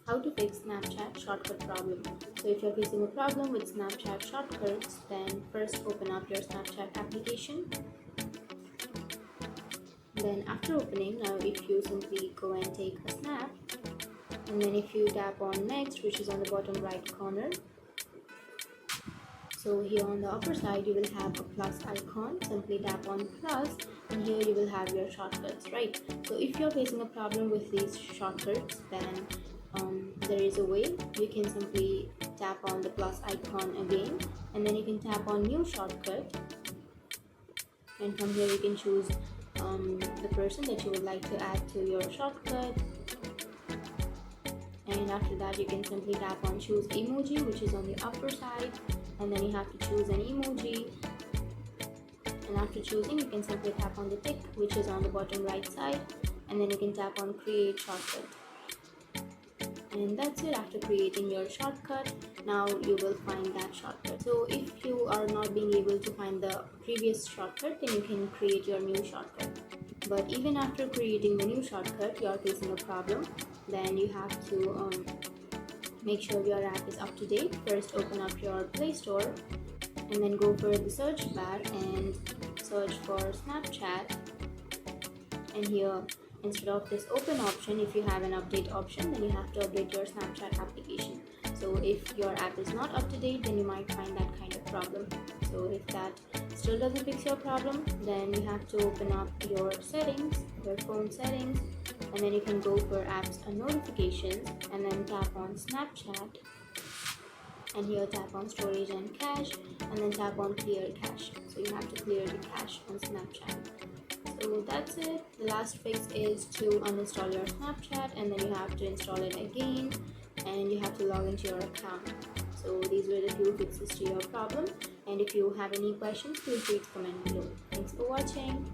How to fix Snapchat shortcut problem. So if you're facing a problem with Snapchat shortcuts, then first open up your Snapchat application. Then after opening, now if you simply go and take a snap, and then if you tap on next, which is on the bottom right corner, so here on the upper side you will have a plus icon. Simply tap on plus, and here you will have your shortcuts, right? So if you're facing a problem with these shortcuts, then there is a way. You can simply tap on the plus icon again, and then you can tap on new shortcut, and from here you can choose the person that you would like to add to your shortcut. And after that you can simply tap on choose emoji, which is on the upper side, and then you have to choose an emoji. And after choosing, you can simply tap on the tick, which is on the bottom right side, and then you can tap on create shortcut. And that's it. After creating your shortcut, now you will find that shortcut. So if you are not being able to find the previous shortcut, then you can create your new shortcut. But even after creating the new shortcut, you are facing a problem, then you have to make sure your app is up to date. First open up your Play Store, and then go for the search bar and search for Snapchat. And here, instead of this open option, if you have an update option, then you have to update your Snapchat application. So if your app is not up to date, then you might find that kind of problem. So if that still doesn't fix your problem, then you have to open up your settings, your phone settings, and then you can go for apps and notifications, and then tap on Snapchat, and here tap on storage and cache, and then tap on clear cache. So you have to clear the cache on Snapchat. So that's it. The last fix is to uninstall your Snapchat, and then you have to install it again, and you have to log into your account. So these were the few fixes to your problem, and if you have any questions, feel free to comment below. Thanks for watching.